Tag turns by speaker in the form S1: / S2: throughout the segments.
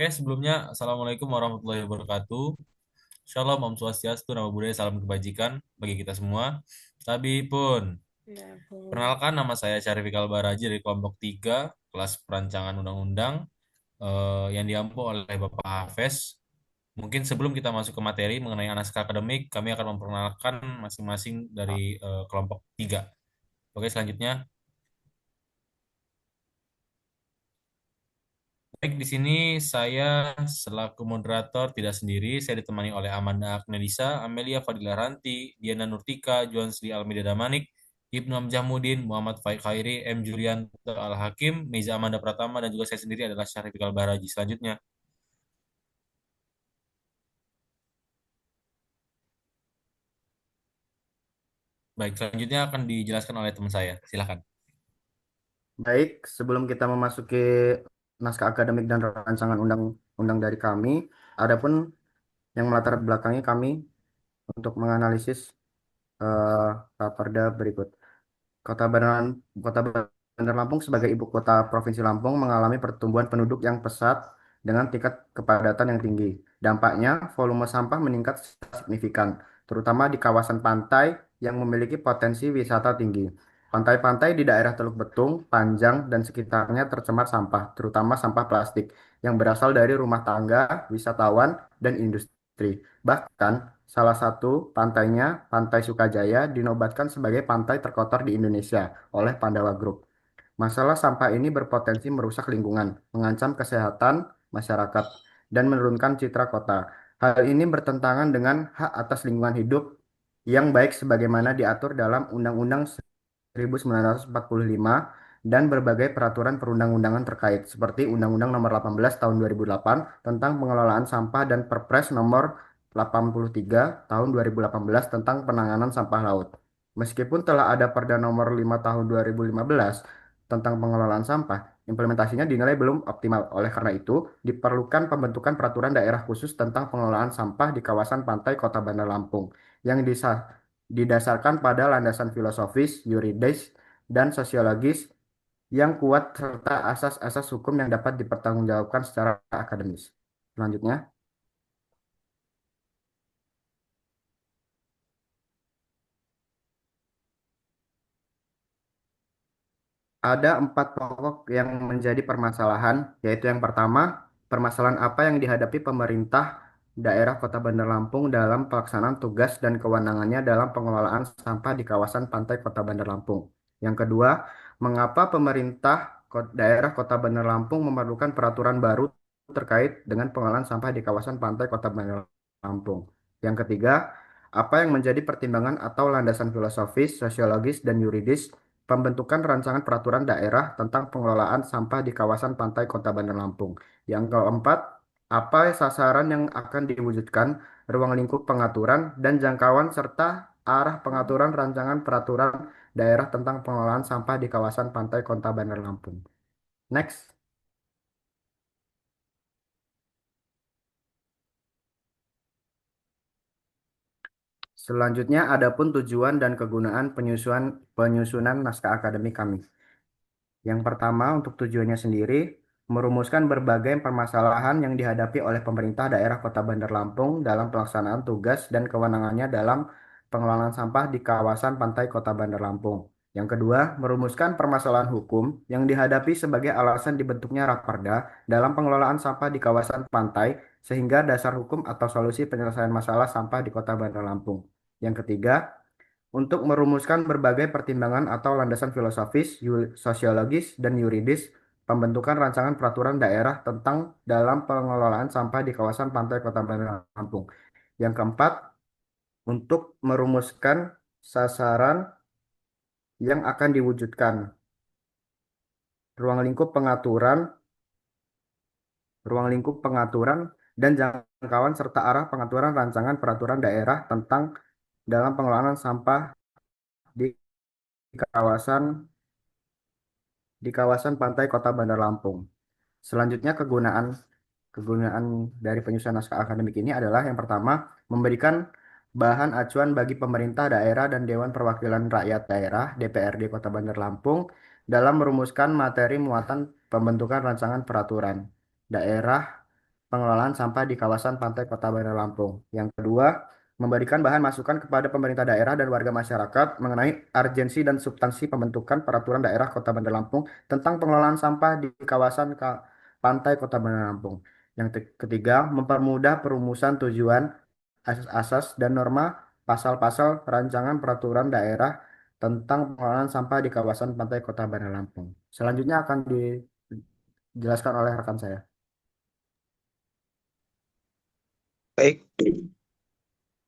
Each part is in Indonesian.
S1: Oke, sebelumnya Assalamualaikum warahmatullahi wabarakatuh. Shalom, Om Swastiastu, Namo Buddhaya, salam kebajikan bagi kita semua. Tapi pun,
S2: Ya, Bu.
S1: perkenalkan nama saya Syarif Iqbal Baraji dari kelompok 3, kelas perancangan undang-undang yang diampu oleh Bapak Hafez. Mungkin sebelum kita masuk ke materi mengenai naskah akademik, kami akan memperkenalkan masing-masing dari kelompok 3. Oke, selanjutnya. Baik, di sini saya selaku moderator tidak sendiri. Saya ditemani oleh Amanda Agnelisa, Amelia Fadila Ranti, Diana Nurtika, Juan Sri Almeida Damanik, Ibnu Amjahmudin, Muhammad Faik Khairi, M. Jurianto Al-Hakim, Meza Amanda Pratama, dan juga saya sendiri adalah Syarif Iqbal Baraji. Selanjutnya, baik, selanjutnya akan dijelaskan oleh teman saya. Silakan.
S2: Baik, sebelum kita memasuki naskah akademik dan rancangan undang-undang dari kami, adapun yang melatar belakangi kami untuk menganalisis eh, Raperda berikut. Kota Bandar, Kota Bandar Lampung sebagai ibu kota Provinsi Lampung mengalami pertumbuhan penduduk yang pesat dengan tingkat kepadatan yang tinggi. Dampaknya, volume sampah meningkat secara signifikan, terutama di kawasan pantai yang memiliki potensi wisata tinggi. Pantai-pantai di daerah Teluk Betung, Panjang, dan sekitarnya tercemar sampah, terutama sampah plastik yang berasal dari rumah tangga, wisatawan, dan industri. Bahkan, salah satu pantainya, Pantai Sukajaya, dinobatkan sebagai pantai terkotor di Indonesia oleh Pandawa Group. Masalah sampah ini berpotensi merusak lingkungan, mengancam kesehatan masyarakat, dan menurunkan citra kota. Hal ini bertentangan dengan hak atas lingkungan hidup yang baik sebagaimana diatur dalam Undang-Undang 1945 dan berbagai peraturan perundang-undangan terkait, seperti Undang-Undang Nomor 18 Tahun 2008 tentang pengelolaan sampah dan Perpres Nomor 83 Tahun 2018 tentang penanganan sampah laut. Meskipun telah ada Perda Nomor 5 Tahun 2015 tentang pengelolaan sampah, implementasinya dinilai belum optimal. Oleh karena itu, diperlukan pembentukan peraturan daerah khusus tentang pengelolaan sampah di kawasan pantai Kota Bandar Lampung yang didasarkan pada landasan filosofis, yuridis, dan sosiologis yang kuat serta asas-asas hukum yang dapat dipertanggungjawabkan secara akademis. Selanjutnya, ada empat pokok yang menjadi permasalahan, yaitu yang pertama, permasalahan apa yang dihadapi pemerintah daerah Kota Bandar Lampung dalam pelaksanaan tugas dan kewenangannya dalam pengelolaan sampah di kawasan pantai Kota Bandar Lampung. Yang kedua, mengapa pemerintah daerah Kota Bandar Lampung memerlukan peraturan baru terkait dengan pengelolaan sampah di kawasan pantai Kota Bandar Lampung. Yang ketiga, apa yang menjadi pertimbangan atau landasan filosofis, sosiologis, dan yuridis pembentukan rancangan peraturan daerah tentang pengelolaan sampah di kawasan pantai Kota Bandar Lampung. Yang keempat, apa sasaran yang akan diwujudkan, ruang lingkup pengaturan, dan jangkauan serta arah pengaturan rancangan peraturan daerah tentang pengelolaan sampah di kawasan pantai Kota Bandar Lampung. Next. Selanjutnya, adapun tujuan dan kegunaan penyusunan naskah akademik kami. Yang pertama, untuk tujuannya sendiri, merumuskan berbagai permasalahan yang dihadapi oleh pemerintah daerah Kota Bandar Lampung dalam pelaksanaan tugas dan kewenangannya dalam pengelolaan sampah di kawasan pantai Kota Bandar Lampung. Yang kedua, merumuskan permasalahan hukum yang dihadapi sebagai alasan dibentuknya Raperda dalam pengelolaan sampah di kawasan pantai sehingga dasar hukum atau solusi penyelesaian masalah sampah di Kota Bandar Lampung. Yang ketiga, untuk merumuskan berbagai pertimbangan atau landasan filosofis, sosiologis, dan yuridis pembentukan rancangan peraturan daerah tentang dalam pengelolaan sampah di kawasan pantai Kota Bandar Lampung. Yang keempat, untuk merumuskan sasaran yang akan diwujudkan, ruang lingkup pengaturan, dan jangkauan serta arah pengaturan rancangan peraturan daerah tentang dalam pengelolaan sampah di kawasan pantai Kota Bandar Lampung. Selanjutnya kegunaan dari penyusunan naskah akademik ini adalah yang pertama, memberikan bahan acuan bagi pemerintah daerah dan Dewan Perwakilan Rakyat Daerah DPRD Kota Bandar Lampung dalam merumuskan materi muatan pembentukan rancangan peraturan daerah pengelolaan sampah di kawasan pantai Kota Bandar Lampung. Yang kedua, memberikan bahan masukan kepada pemerintah daerah dan warga masyarakat mengenai urgensi dan substansi pembentukan peraturan daerah Kota Bandar Lampung tentang pengelolaan sampah di kawasan pantai Kota Bandar Lampung. Yang ketiga, mempermudah perumusan tujuan, asas-asas, dan norma pasal-pasal rancangan peraturan daerah tentang pengelolaan sampah di kawasan pantai Kota Bandar Lampung. Selanjutnya akan dijelaskan oleh rekan saya.
S3: Baik,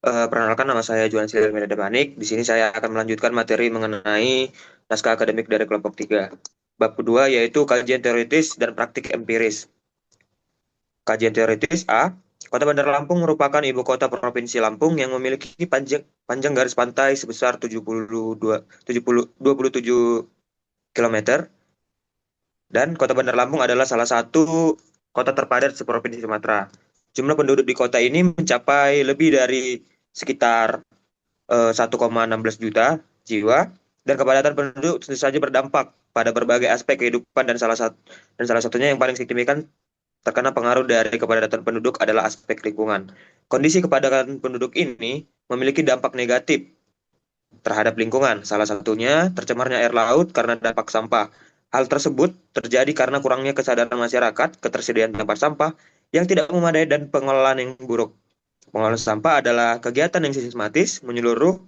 S3: perkenalkan nama saya Juan Silil Manik. Di sini saya akan melanjutkan materi mengenai naskah akademik dari kelompok 3. Bab kedua yaitu kajian teoritis dan praktik empiris. Kajian teoritis A. Kota Bandar Lampung merupakan ibu kota Provinsi Lampung yang memiliki panjang garis pantai sebesar 27 km dan Kota Bandar Lampung adalah salah satu kota terpadat seprovinsi Sumatera. Jumlah penduduk di kota ini mencapai lebih dari sekitar 1,16 juta jiwa dan kepadatan penduduk tentu saja berdampak pada berbagai aspek kehidupan dan salah satunya yang paling signifikan terkena pengaruh dari kepadatan penduduk adalah aspek lingkungan. Kondisi kepadatan penduduk ini memiliki dampak negatif terhadap lingkungan. Salah satunya tercemarnya air laut karena dampak sampah. Hal tersebut terjadi karena kurangnya kesadaran masyarakat, ketersediaan tempat sampah yang tidak memadai dan pengelolaan yang buruk. Pengelolaan sampah adalah kegiatan yang sistematis, menyeluruh,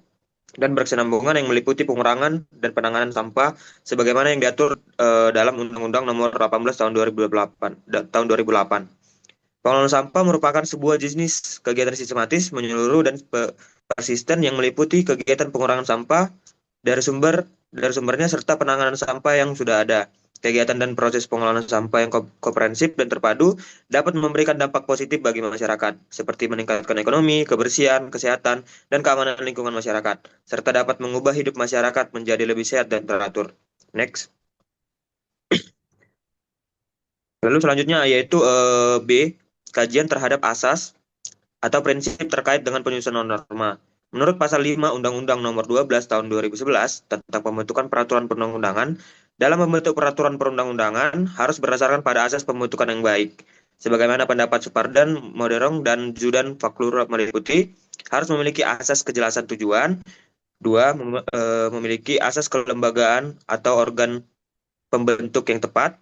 S3: dan berkesinambungan yang meliputi pengurangan dan penanganan sampah sebagaimana yang diatur dalam Undang-Undang Nomor 18 Tahun 2008. Pengelolaan sampah merupakan sebuah jenis kegiatan sistematis, menyeluruh, dan persisten yang meliputi kegiatan pengurangan sampah dari sumbernya serta penanganan sampah yang sudah ada. Kegiatan dan proses pengelolaan sampah yang komprehensif dan terpadu dapat memberikan dampak positif bagi masyarakat, seperti meningkatkan ekonomi, kebersihan, kesehatan, dan keamanan lingkungan masyarakat, serta dapat mengubah hidup masyarakat menjadi lebih sehat dan teratur. Next. Lalu selanjutnya yaitu B, kajian terhadap asas atau prinsip terkait dengan penyusunan norma. Menurut Pasal 5 Undang-Undang Nomor 12 Tahun 2011 tentang pembentukan peraturan perundang-undangan, dalam membentuk peraturan perundang-undangan harus berdasarkan pada asas pembentukan yang baik. Sebagaimana pendapat Supardan, Moderong, dan Zudan Faklur meliputi, harus memiliki asas kejelasan tujuan. Dua, memiliki asas kelembagaan atau organ pembentuk yang tepat.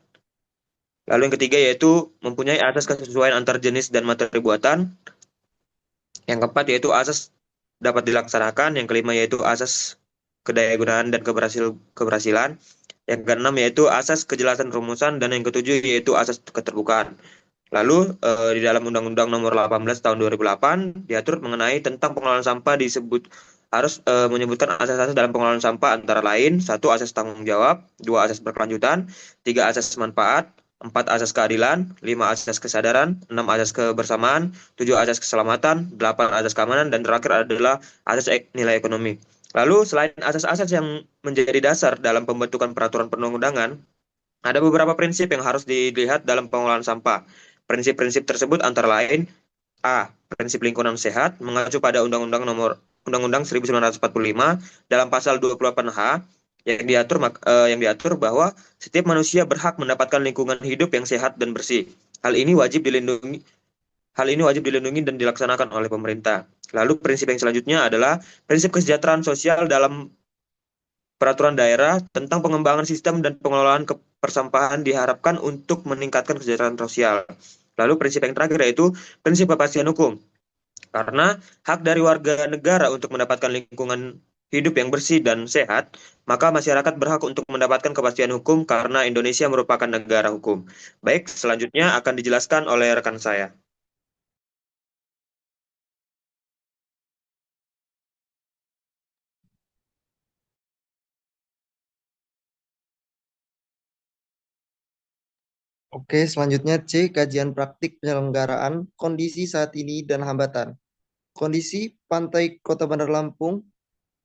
S3: Lalu yang ketiga yaitu mempunyai asas kesesuaian antar jenis dan materi buatan. Yang keempat yaitu asas dapat dilaksanakan. Yang kelima yaitu asas kedayagunaan dan keberhasilan. Yang keenam yaitu asas kejelasan rumusan. Dan yang ketujuh yaitu asas keterbukaan. Lalu di dalam Undang-Undang Nomor 18 Tahun 2008 diatur mengenai tentang pengelolaan sampah harus menyebutkan asas-asas dalam pengelolaan sampah antara lain: 1. Asas tanggung jawab, 2. Asas berkelanjutan, 3. Asas manfaat, 4. Asas keadilan, 5. Asas kesadaran, 6. Asas kebersamaan, 7. Asas keselamatan, 8. Asas keamanan, dan terakhir adalah asas nilai ekonomi. Lalu selain asas-asas yang menjadi dasar dalam pembentukan peraturan perundang-undangan, ada beberapa prinsip yang harus dilihat dalam pengelolaan sampah. Prinsip-prinsip tersebut antara lain: A. Prinsip lingkungan sehat mengacu pada Undang-Undang 1945 dalam pasal 28H yang diatur bahwa setiap manusia berhak mendapatkan lingkungan hidup yang sehat dan bersih. Hal ini wajib dilindungi dan dilaksanakan oleh pemerintah. Lalu prinsip yang selanjutnya adalah prinsip kesejahteraan sosial dalam peraturan daerah tentang pengembangan sistem dan pengelolaan persampahan diharapkan untuk meningkatkan kesejahteraan sosial. Lalu prinsip yang terakhir yaitu prinsip kepastian hukum. Karena hak dari warga negara untuk mendapatkan lingkungan hidup yang bersih dan sehat, maka masyarakat berhak untuk mendapatkan kepastian hukum karena Indonesia merupakan negara hukum. Baik, selanjutnya akan dijelaskan oleh rekan saya.
S4: Oke, selanjutnya C, kajian praktik penyelenggaraan kondisi saat ini dan hambatan. Kondisi pantai Kota Bandar Lampung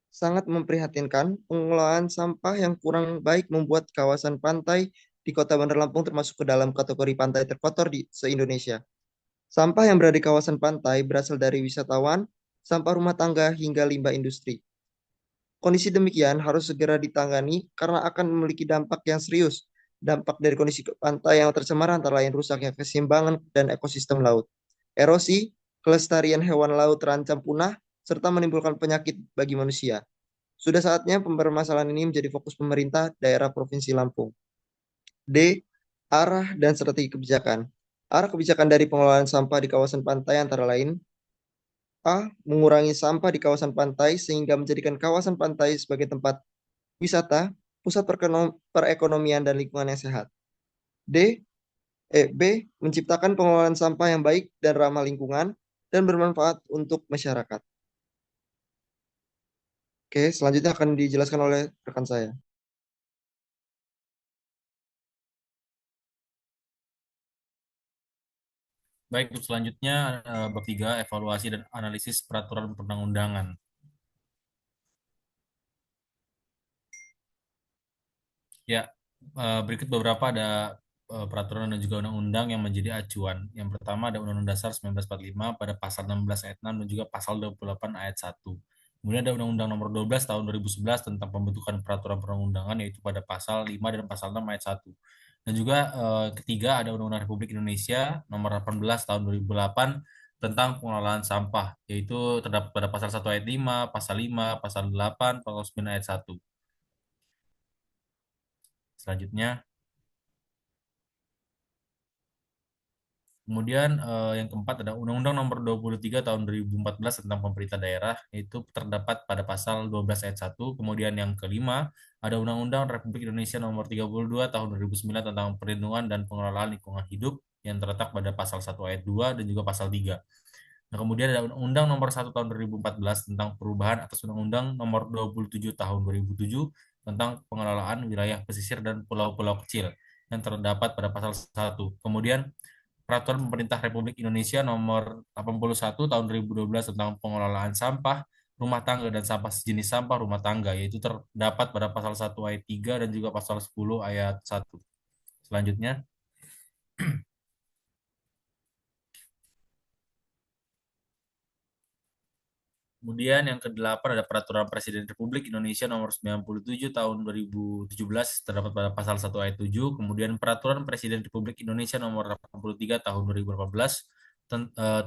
S4: sangat memprihatinkan. Pengelolaan sampah yang kurang baik membuat kawasan pantai di Kota Bandar Lampung termasuk ke dalam kategori pantai terkotor di se-Indonesia. Sampah yang berada di kawasan pantai berasal dari wisatawan, sampah rumah tangga, hingga limbah industri. Kondisi demikian harus segera ditangani karena akan memiliki dampak yang serius Dampak dari kondisi pantai yang tercemar antara lain rusaknya keseimbangan dan ekosistem laut. Erosi, kelestarian hewan laut terancam punah, serta menimbulkan penyakit bagi manusia. Sudah saatnya permasalahan ini menjadi fokus pemerintah daerah Provinsi Lampung. D. Arah dan strategi kebijakan. Arah kebijakan dari pengelolaan sampah di kawasan pantai antara lain A. Mengurangi sampah di kawasan pantai sehingga menjadikan kawasan pantai sebagai tempat wisata, pusat perekonomian dan lingkungan yang sehat. D. B. Menciptakan pengelolaan sampah yang baik dan ramah lingkungan dan bermanfaat untuk masyarakat. Oke, selanjutnya akan dijelaskan oleh rekan saya.
S1: Baik, untuk selanjutnya bab 3, evaluasi dan analisis peraturan perundang-undangan. Ya, berikut beberapa ada peraturan dan juga undang-undang yang menjadi acuan. Yang pertama ada Undang-Undang Dasar 1945 pada pasal 16 ayat 6 dan juga pasal 28 ayat 1. Kemudian ada Undang-Undang Nomor 12 tahun 2011 tentang pembentukan peraturan perundang-undangan yaitu pada pasal 5 dan pasal 6 ayat 1. Dan juga ketiga ada Undang-Undang Republik Indonesia Nomor 18 tahun 2008 tentang pengelolaan sampah yaitu terdapat pada pasal 1 ayat 5, pasal 5, pasal 8, pasal 9 ayat 1. Selanjutnya kemudian yang keempat ada Undang-Undang Nomor 23 Tahun 2014 tentang pemerintah daerah, itu terdapat pada pasal 12 ayat 1. Kemudian yang kelima ada Undang-Undang Republik Indonesia Nomor 32 Tahun 2009 tentang perlindungan dan pengelolaan lingkungan hidup yang terletak pada pasal 1 ayat 2 dan juga pasal 3. Nah, kemudian ada Undang-Undang Nomor 1 Tahun 2014 tentang perubahan atas Undang-Undang Nomor 27 Tahun 2007 tentang pengelolaan wilayah pesisir dan pulau-pulau kecil yang terdapat pada pasal 1. Kemudian Peraturan Pemerintah Republik Indonesia Nomor 81 Tahun 2012 tentang pengelolaan sampah rumah tangga dan sampah sejenis sampah rumah tangga, yaitu terdapat pada pasal 1 ayat 3 dan juga pasal 10 ayat 1. Selanjutnya, kemudian yang kedelapan ada Peraturan Presiden Republik Indonesia Nomor 97 Tahun 2017 terdapat pada pasal 1 ayat 7. Kemudian Peraturan Presiden Republik Indonesia Nomor 83 Tahun 2018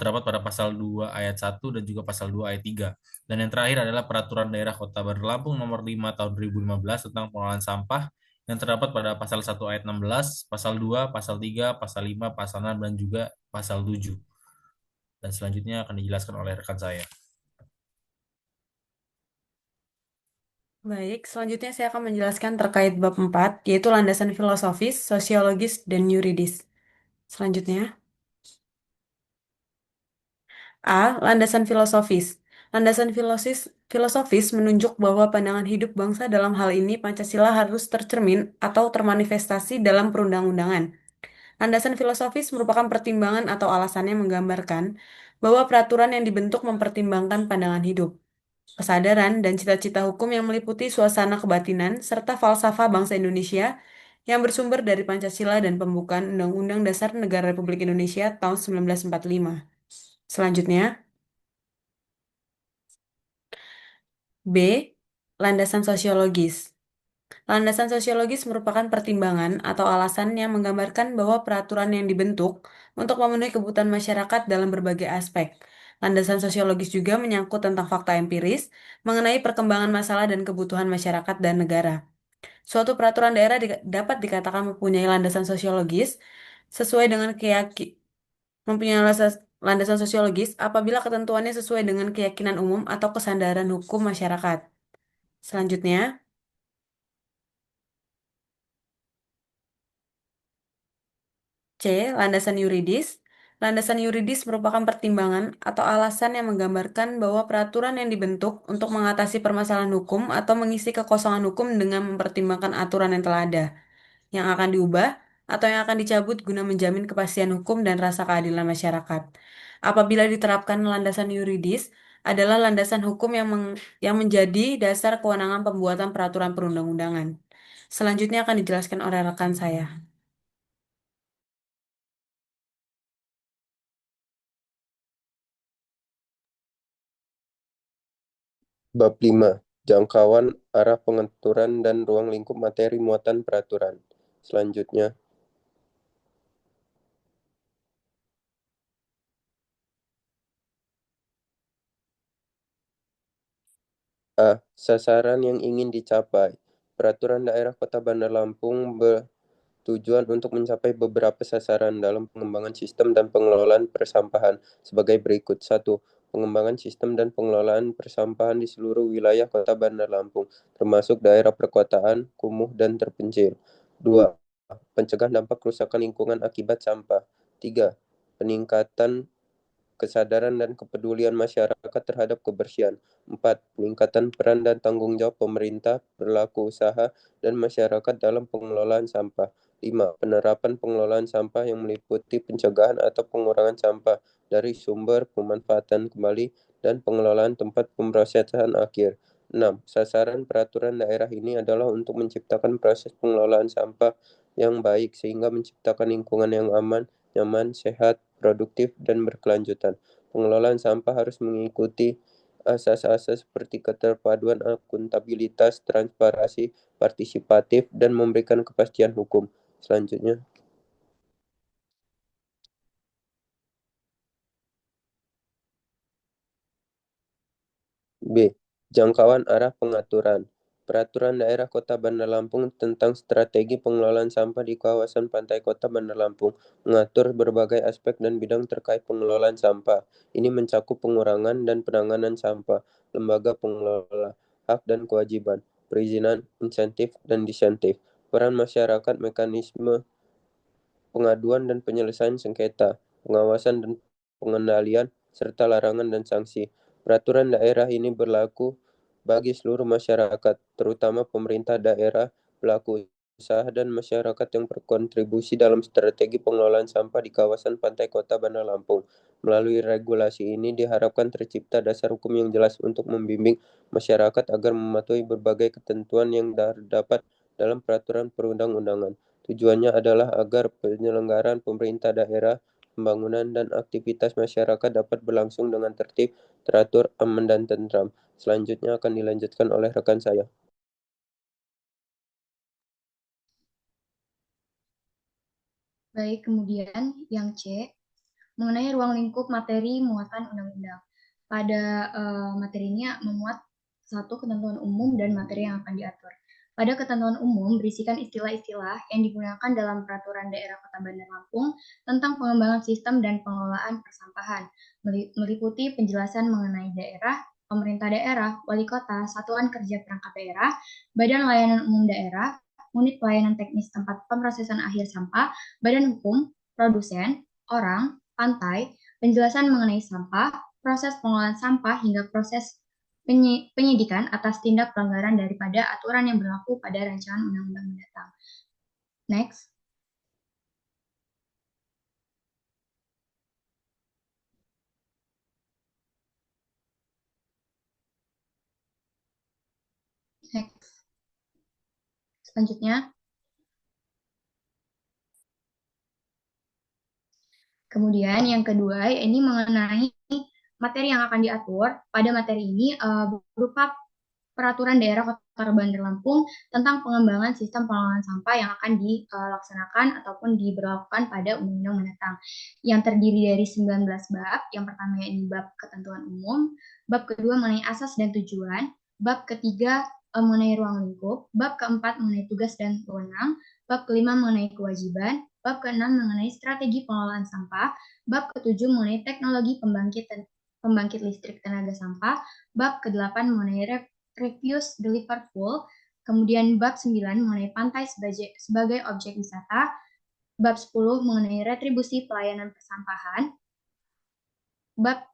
S1: terdapat pada pasal 2 ayat 1 dan juga pasal 2 ayat 3. Dan yang terakhir adalah Peraturan Daerah Kota Bandar Lampung Nomor 5 Tahun 2015 tentang pengelolaan sampah yang terdapat pada pasal 1 ayat 16, pasal 2, pasal 3, pasal 5, pasal 6, dan juga pasal 7. Dan selanjutnya akan dijelaskan oleh rekan saya.
S5: Baik, selanjutnya saya akan menjelaskan terkait bab 4, yaitu landasan filosofis, sosiologis, dan yuridis. Selanjutnya, A. Landasan filosofis. Landasan filosofis menunjuk bahwa pandangan hidup bangsa dalam hal ini Pancasila harus tercermin atau termanifestasi dalam perundang-undangan. Landasan filosofis merupakan pertimbangan atau alasan yang menggambarkan bahwa peraturan yang dibentuk mempertimbangkan pandangan hidup, kesadaran, dan cita-cita hukum yang meliputi suasana kebatinan serta falsafah bangsa Indonesia yang bersumber dari Pancasila dan pembukaan Undang-Undang Dasar Negara Republik Indonesia tahun 1945. Selanjutnya, B. Landasan sosiologis. Landasan sosiologis merupakan pertimbangan atau alasan yang menggambarkan bahwa peraturan yang dibentuk untuk memenuhi kebutuhan masyarakat dalam berbagai aspek. Landasan sosiologis juga menyangkut tentang fakta empiris mengenai perkembangan masalah dan kebutuhan masyarakat dan negara. Suatu peraturan daerah dapat dikatakan mempunyai landasan sosiologis sesuai dengan mempunyai landasan sosiologis apabila ketentuannya sesuai dengan keyakinan umum atau kesadaran hukum masyarakat. Selanjutnya, C. Landasan yuridis. Landasan yuridis merupakan pertimbangan atau alasan yang menggambarkan bahwa peraturan yang dibentuk untuk mengatasi permasalahan hukum atau mengisi kekosongan hukum dengan mempertimbangkan aturan yang telah ada, yang akan diubah, atau yang akan dicabut guna menjamin kepastian hukum dan rasa keadilan masyarakat. Apabila diterapkan landasan yuridis, adalah landasan hukum yang menjadi dasar kewenangan pembuatan peraturan perundang-undangan. Selanjutnya akan dijelaskan oleh rekan saya.
S6: Bab 5. Jangkauan, arah pengaturan, dan ruang lingkup materi muatan peraturan. Selanjutnya, A. Sasaran yang ingin dicapai. Peraturan daerah Kota Bandar Lampung bertujuan untuk mencapai beberapa sasaran dalam pengembangan sistem dan pengelolaan persampahan sebagai berikut. 1. Pengembangan sistem dan pengelolaan persampahan di seluruh wilayah Kota Bandar Lampung, termasuk daerah perkotaan, kumuh, dan terpencil. 2. Pencegahan dampak kerusakan lingkungan akibat sampah. 3. Peningkatan kesadaran dan kepedulian masyarakat terhadap kebersihan. 4. Peningkatan peran dan tanggung jawab pemerintah, pelaku usaha, dan masyarakat dalam pengelolaan sampah. 5. Penerapan pengelolaan sampah yang meliputi pencegahan atau pengurangan sampah dari sumber, pemanfaatan kembali, dan pengelolaan tempat pemrosesan akhir. 6. Sasaran peraturan daerah ini adalah untuk menciptakan proses pengelolaan sampah yang baik sehingga menciptakan lingkungan yang aman, nyaman, sehat, produktif, dan berkelanjutan. Pengelolaan sampah harus mengikuti asas-asas seperti keterpaduan akuntabilitas, transparansi, partisipatif, dan memberikan kepastian hukum. Selanjutnya, B. Jangkauan arah pengaturan. Peraturan Daerah Kota Bandar Lampung tentang strategi pengelolaan sampah di kawasan pantai Kota Bandar Lampung mengatur berbagai aspek dan bidang terkait pengelolaan sampah. Ini mencakup pengurangan dan penanganan sampah, lembaga pengelola, hak dan kewajiban, perizinan, insentif, dan disentif, peran masyarakat, mekanisme pengaduan dan penyelesaian sengketa, pengawasan dan pengendalian, serta larangan dan sanksi. Peraturan daerah ini berlaku bagi seluruh masyarakat, terutama pemerintah daerah, pelaku usaha, dan masyarakat yang berkontribusi dalam strategi pengelolaan sampah di kawasan pantai Kota Bandar Lampung. Melalui regulasi ini diharapkan tercipta dasar hukum yang jelas untuk membimbing masyarakat agar mematuhi berbagai ketentuan yang terdapat dalam peraturan perundang-undangan. Tujuannya adalah agar penyelenggaraan pemerintah daerah, pembangunan, dan aktivitas masyarakat dapat berlangsung dengan tertib, teratur, aman, dan tentram. Selanjutnya akan dilanjutkan oleh rekan saya.
S7: Baik, kemudian yang C, mengenai ruang lingkup materi muatan undang-undang. Pada materi ini memuat satu ketentuan umum dan materi yang akan diatur. Pada ketentuan umum berisikan istilah-istilah yang digunakan dalam peraturan daerah Kota Bandar Lampung tentang pengembangan sistem dan pengelolaan persampahan, meliputi penjelasan mengenai daerah, pemerintah daerah, wali kota, satuan kerja perangkat daerah, badan layanan umum daerah, unit pelayanan teknis tempat pemrosesan akhir sampah, badan hukum, produsen, orang, pantai, penjelasan mengenai sampah, proses pengelolaan sampah hingga proses penyidikan atas tindak pelanggaran daripada aturan yang berlaku pada rancangan undang-undang mendatang. Next. Next. Selanjutnya. Kemudian yang kedua, ini mengenai materi yang akan diatur. Pada materi ini berupa peraturan daerah Kota Bandar Lampung tentang pengembangan sistem pengelolaan sampah yang akan dilaksanakan ataupun diberlakukan pada undang-undang mendatang. Yang terdiri dari 19 bab. Yang pertama ini bab ketentuan umum, bab kedua mengenai asas dan tujuan, bab ketiga mengenai ruang lingkup, bab keempat mengenai tugas dan wewenang, bab kelima mengenai kewajiban, bab keenam mengenai strategi pengelolaan sampah, bab ketujuh mengenai teknologi pembangkit listrik tenaga sampah, bab ke-8 mengenai refuse delivered full, kemudian bab 9 mengenai pantai sebagai objek wisata, bab 10 mengenai retribusi pelayanan persampahan, bab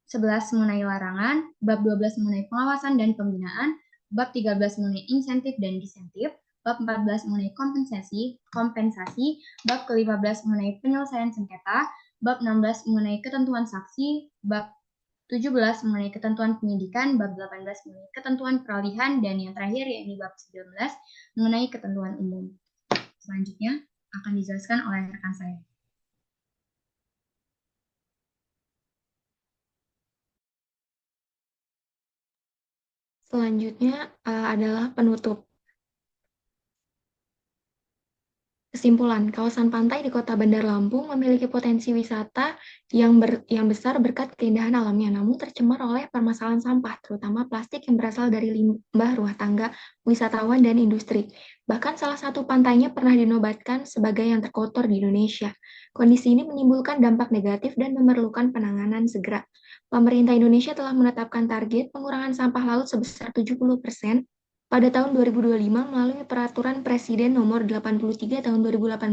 S7: 11 mengenai larangan, bab 12 mengenai pengawasan dan pembinaan, bab 13 mengenai insentif dan disentif, bab 14 mengenai kompensasi, bab ke-15 mengenai penyelesaian sengketa, bab 16 mengenai ketentuan saksi, bab 17 mengenai ketentuan penyidikan, bab 18 mengenai ketentuan peralihan, dan yang terakhir yakni bab 19 mengenai ketentuan umum. Selanjutnya akan dijelaskan oleh rekan saya.
S8: Selanjutnya adalah penutup.
S7: Kesimpulan, kawasan pantai di Kota Bandar Lampung memiliki potensi wisata yang besar berkat keindahan alamnya, namun tercemar oleh permasalahan sampah, terutama plastik yang berasal dari limbah rumah tangga, wisatawan, dan industri. Bahkan salah satu pantainya pernah dinobatkan sebagai yang terkotor di Indonesia. Kondisi ini menimbulkan dampak negatif dan memerlukan penanganan segera. Pemerintah Indonesia telah menetapkan target pengurangan sampah laut sebesar 70% pada tahun 2025 melalui Peraturan Presiden Nomor 83 Tahun 2018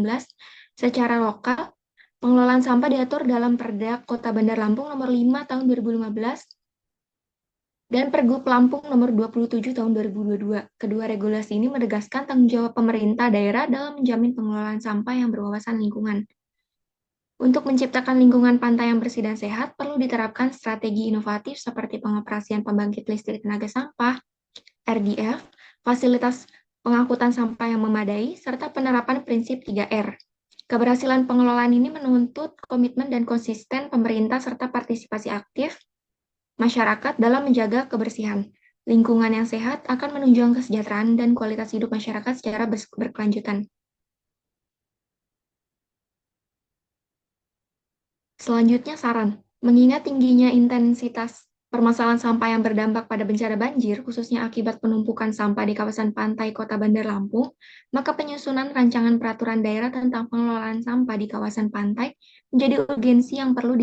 S7: secara lokal, pengelolaan sampah diatur dalam Perda Kota Bandar Lampung Nomor 5 Tahun 2015 dan Pergub Lampung Nomor 27 Tahun 2022. Kedua regulasi ini menegaskan tanggung jawab pemerintah daerah dalam menjamin pengelolaan sampah yang berwawasan lingkungan. Untuk menciptakan lingkungan pantai yang bersih dan sehat, perlu diterapkan strategi inovatif seperti pengoperasian pembangkit listrik tenaga sampah, RDF, fasilitas pengangkutan sampah yang memadai, serta penerapan prinsip 3R. Keberhasilan pengelolaan ini menuntut komitmen dan konsisten pemerintah serta partisipasi aktif masyarakat dalam menjaga kebersihan. Lingkungan yang sehat akan menunjang kesejahteraan dan kualitas hidup masyarakat secara berkelanjutan. Selanjutnya saran, mengingat tingginya intensitas permasalahan sampah yang berdampak pada bencana banjir, khususnya akibat penumpukan sampah di kawasan pantai Kota Bandar Lampung, maka penyusunan rancangan peraturan daerah tentang pengelolaan sampah di kawasan pantai menjadi urgensi yang perlu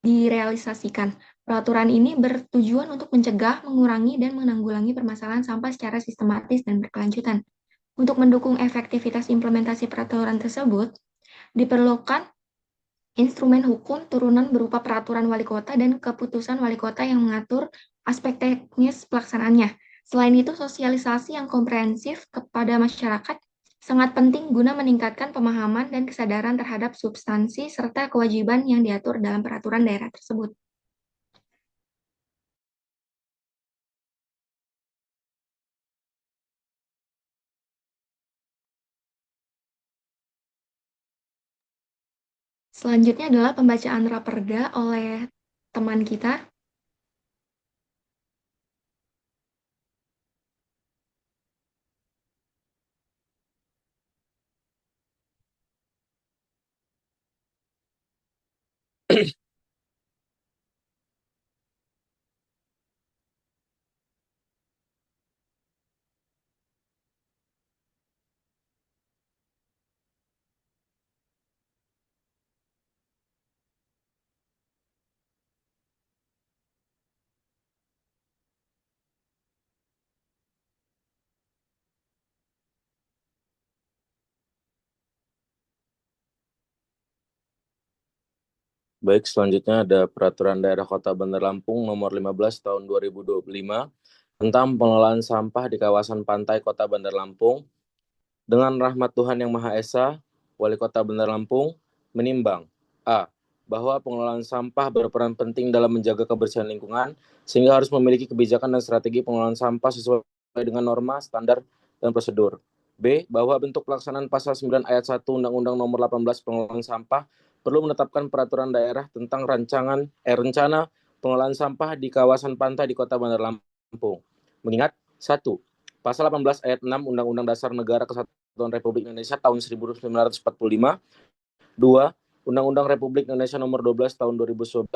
S7: direalisasikan. Peraturan ini bertujuan untuk mencegah, mengurangi, dan menanggulangi permasalahan sampah secara sistematis dan berkelanjutan. Untuk mendukung efektivitas implementasi peraturan tersebut, diperlukan instrumen hukum turunan berupa peraturan wali kota dan keputusan wali kota yang mengatur aspek teknis pelaksanaannya. Selain itu, sosialisasi yang komprehensif kepada masyarakat sangat penting guna meningkatkan pemahaman dan kesadaran terhadap substansi serta kewajiban yang diatur dalam peraturan daerah tersebut. Selanjutnya adalah pembacaan raperda oleh teman kita.
S8: Baik, selanjutnya ada Peraturan Daerah Kota Bandar Lampung Nomor 15 Tahun 2025 tentang pengelolaan sampah di kawasan pantai Kota Bandar Lampung. Dengan rahmat Tuhan Yang Maha Esa, Wali Kota Bandar Lampung menimbang A. Bahwa pengelolaan sampah berperan penting dalam menjaga kebersihan lingkungan, sehingga harus memiliki kebijakan dan strategi pengelolaan sampah sesuai dengan norma, standar, dan prosedur. B. Bahwa bentuk pelaksanaan Pasal 9 Ayat 1 Undang-Undang Nomor 18 Pengelolaan Sampah perlu menetapkan peraturan daerah tentang rencana pengelolaan sampah di kawasan pantai di Kota Bandar Lampung. Mengingat 1. Pasal 18 ayat 6 Undang-Undang Dasar Negara Kesatuan Republik Indonesia tahun 1945. 2. Undang-Undang Republik Indonesia Nomor 12 Tahun 2011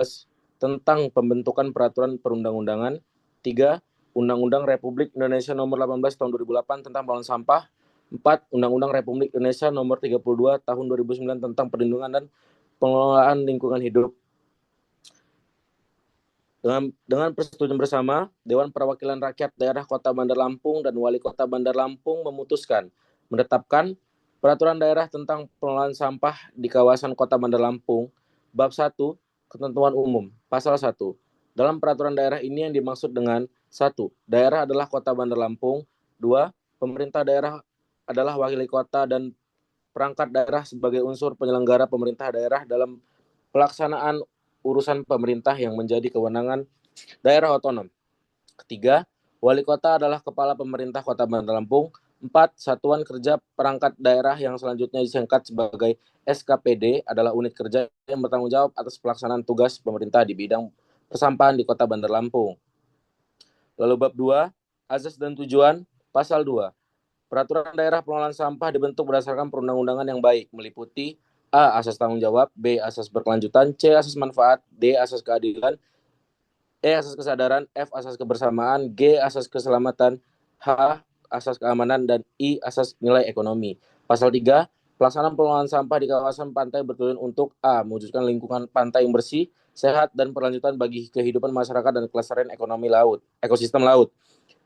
S8: tentang pembentukan peraturan perundang-undangan. 3. Undang-Undang Republik Indonesia Nomor 18 Tahun 2008 tentang pengelolaan sampah. 4. Undang-Undang Republik Indonesia Nomor 32 Tahun 2009 tentang perlindungan dan pengelolaan lingkungan hidup. Dengan persetujuan bersama, Dewan Perwakilan Rakyat Daerah Kota Bandar Lampung dan Wali Kota Bandar Lampung memutuskan menetapkan Peraturan Daerah tentang Pengelolaan Sampah di Kawasan Kota Bandar Lampung, Bab 1, Ketentuan Umum, Pasal 1. Dalam peraturan daerah ini yang dimaksud dengan 1. Daerah adalah Kota Bandar Lampung. 2. Pemerintah daerah adalah wakil kota dan perangkat daerah sebagai unsur penyelenggara pemerintah daerah dalam pelaksanaan urusan pemerintah yang menjadi kewenangan daerah otonom. Ketiga, wali kota adalah kepala pemerintah Kota Bandar Lampung. 4. Satuan Kerja Perangkat Daerah yang selanjutnya disingkat sebagai SKPD adalah unit kerja yang bertanggung jawab atas pelaksanaan tugas pemerintah di bidang persampahan di Kota Bandar Lampung. Lalu bab 2, azas dan tujuan, pasal 2. Peraturan daerah pengelolaan sampah dibentuk berdasarkan perundang-undangan yang baik, meliputi A. Asas tanggung jawab, B. Asas berkelanjutan, C. Asas manfaat, D. Asas keadilan, E. Asas kesadaran, F. Asas kebersamaan, G. Asas keselamatan, H. Asas keamanan, dan I. Asas nilai ekonomi. Pasal 3. Pelaksanaan pengelolaan sampah di kawasan pantai bertujuan untuk A. Mewujudkan lingkungan pantai yang bersih, sehat, dan berkelanjutan bagi kehidupan masyarakat dan kelestarian ekonomi laut, ekosistem laut.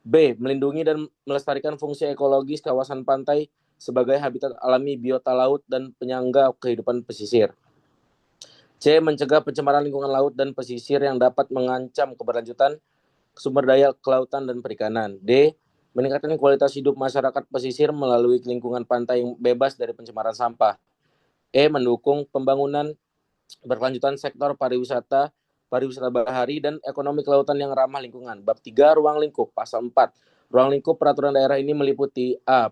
S8: B. Melindungi dan melestarikan fungsi ekologis kawasan pantai sebagai habitat alami biota laut dan penyangga kehidupan pesisir. C. Mencegah pencemaran lingkungan laut dan pesisir yang dapat mengancam keberlanjutan sumber daya kelautan dan perikanan. D. Meningkatkan kualitas hidup masyarakat pesisir melalui lingkungan pantai yang bebas dari pencemaran sampah. E. Mendukung pembangunan berkelanjutan sektor pariwisata bahari, dan ekonomi kelautan yang ramah lingkungan. Bab 3. Ruang lingkup. Pasal 4. Ruang lingkup peraturan daerah ini meliputi A.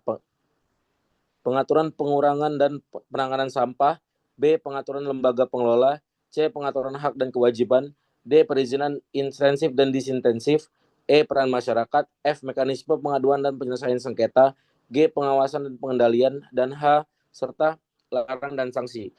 S8: Pengaturan pengurangan dan penanganan sampah, B. Pengaturan lembaga pengelola, C. Pengaturan hak dan kewajiban, D. Perizinan intensif dan disintensif, E. Peran masyarakat, F. Mekanisme pengaduan dan penyelesaian sengketa, G. Pengawasan dan pengendalian, dan H. Serta larangan dan sanksi.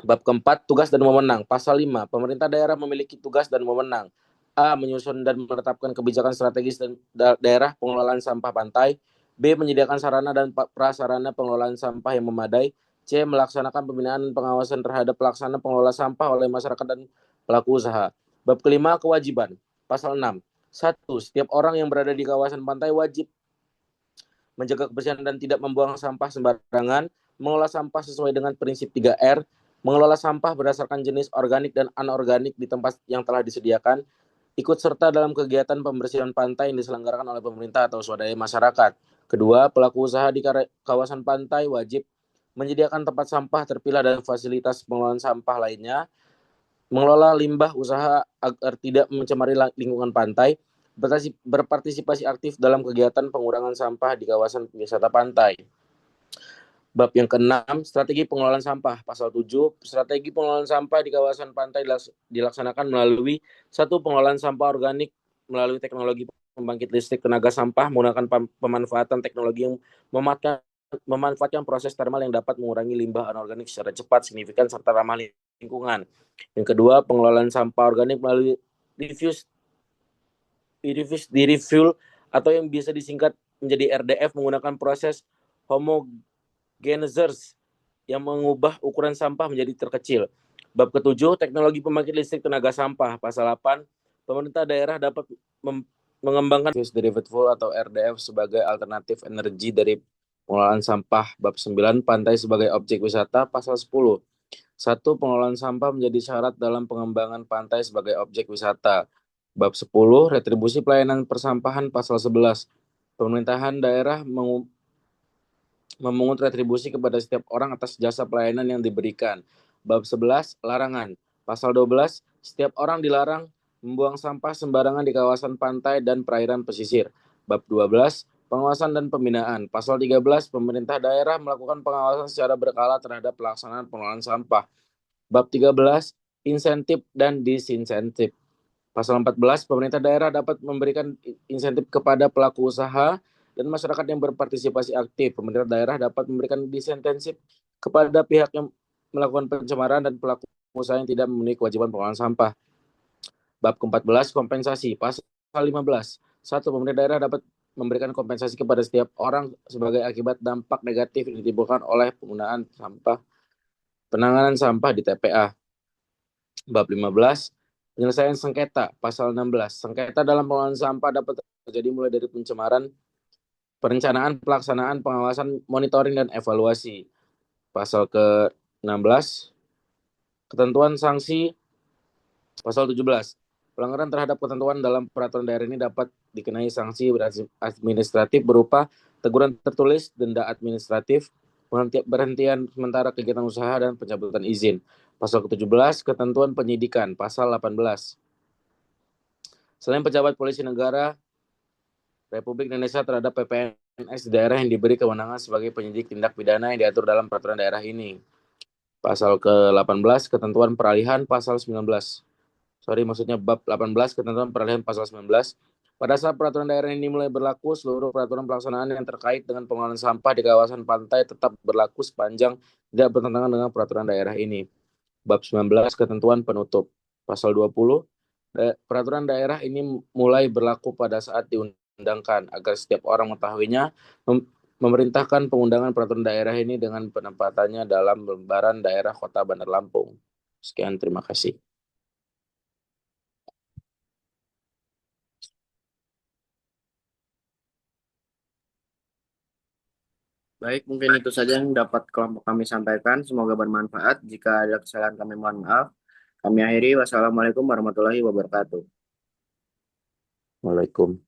S8: Bab keempat, tugas dan wewenang. Pasal 5, pemerintah daerah memiliki tugas dan wewenang. A. Menyusun dan menetapkan kebijakan strategis dan daerah pengelolaan sampah pantai. B. Menyediakan sarana dan prasarana pengelolaan sampah yang memadai. C. Melaksanakan pembinaan dan pengawasan terhadap pelaksanaan pengelola sampah oleh masyarakat dan pelaku usaha. Bab kelima, kewajiban. Pasal 6. 1. Setiap orang yang berada di kawasan pantai wajib menjaga kebersihan dan tidak membuang sampah sembarangan, mengelola sampah sesuai dengan prinsip 3R, mengelola sampah berdasarkan jenis organik dan anorganik di tempat yang telah disediakan, ikut serta dalam kegiatan pembersihan pantai yang diselenggarakan oleh pemerintah atau swadaya masyarakat. Kedua, pelaku usaha di kawasan pantai wajib menyediakan tempat sampah terpilah dan fasilitas pengelolaan sampah lainnya, mengelola limbah usaha agar tidak mencemari lingkungan pantai, berpartisipasi aktif dalam kegiatan pengurangan sampah di kawasan wisata pantai. Bab yang ke-6, strategi pengelolaan sampah. Pasal 7, strategi pengelolaan sampah di kawasan pantai dilaksanakan melalui 1. Pengelolaan sampah organik melalui teknologi pembangkit listrik tenaga sampah menggunakan pemanfaatan teknologi yang memanfaatkan proses termal yang dapat mengurangi limbah anorganik secara cepat, signifikan, serta ramah lingkungan. Yang kedua, pengelolaan sampah organik melalui refuel atau yang bisa disingkat menjadi RDF menggunakan proses homogenizers yang mengubah ukuran sampah menjadi terkecil. Bab ke-7, teknologi pembangkit listrik tenaga sampah. Pasal 8, pemerintah daerah dapat mengembangkan derivative fuel atau RDF sebagai alternatif energi dari pengelolaan sampah. Bab 9, pantai sebagai objek wisata. Pasal 10, 1. Pengelolaan sampah menjadi syarat dalam pengembangan pantai sebagai objek wisata. Bab 10, retribusi pelayanan persampahan. Pasal 11, pemerintahan daerah memungut retribusi kepada setiap orang atas jasa pelayanan yang diberikan. Bab 11, larangan. Pasal 12, setiap orang dilarang membuang sampah sembarangan di kawasan pantai dan perairan pesisir. Bab 12, pengawasan dan pembinaan. Pasal 13, pemerintah daerah melakukan pengawasan secara berkala terhadap pelaksanaan pengelolaan sampah. Bab 13, insentif dan disinsentif. Pasal 14, pemerintah daerah dapat memberikan insentif kepada pelaku usaha dan masyarakat yang berpartisipasi aktif. Pemerintah daerah dapat memberikan disinsentif kepada pihak yang melakukan pencemaran dan pelaku usaha yang tidak memenuhi kewajiban pengelolaan sampah. Bab ke-14, kompensasi. Pasal 15, 1. Pemerintah daerah dapat memberikan kompensasi kepada setiap orang sebagai akibat dampak negatif yang ditimbulkan oleh penggunaan penanganan sampah di TPA. Bab 15, penyelesaian sengketa. Pasal 16, sengketa dalam pengelolaan sampah dapat terjadi mulai dari pencemaran, perencanaan, pelaksanaan, pengawasan, monitoring, dan evaluasi. Pasal ke-16, ketentuan sanksi. Pasal 17, pelanggaran terhadap ketentuan dalam peraturan daerah ini dapat dikenai sanksi administratif berupa teguran tertulis, denda administratif, berhentian sementara kegiatan usaha, dan pencabutan izin. Pasal ke-17, ketentuan penyidikan. Pasal 18, selain pejabat polisi negara Republik Indonesia terhadap PPNS di daerah yang diberi kewenangan sebagai penyidik tindak pidana yang diatur dalam peraturan daerah ini. Pasal ke-18, ketentuan peralihan. Pasal 19, bab 18, ketentuan peralihan. Pasal 19, Pada saat peraturan daerah ini mulai berlaku, seluruh peraturan pelaksanaan yang terkait dengan pengelolaan sampah di kawasan pantai tetap berlaku sepanjang tidak bertentangan dengan peraturan daerah ini. Bab 19 Ketentuan Penutup. Pasal 20, peraturan daerah ini mulai berlaku pada saat diundangkan agar setiap orang mengetahuinya, memerintahkan pengundangan peraturan daerah ini dengan penempatannya dalam lembaran daerah Kota Bandar Lampung. Sekian, terima kasih.
S2: Baik, mungkin itu saja yang dapat kelompok kami sampaikan. Semoga bermanfaat. Jika ada kesalahan kami mohon maaf. Kami akhiri. Wassalamualaikum warahmatullahi wabarakatuh.
S8: Waalaikumsalam.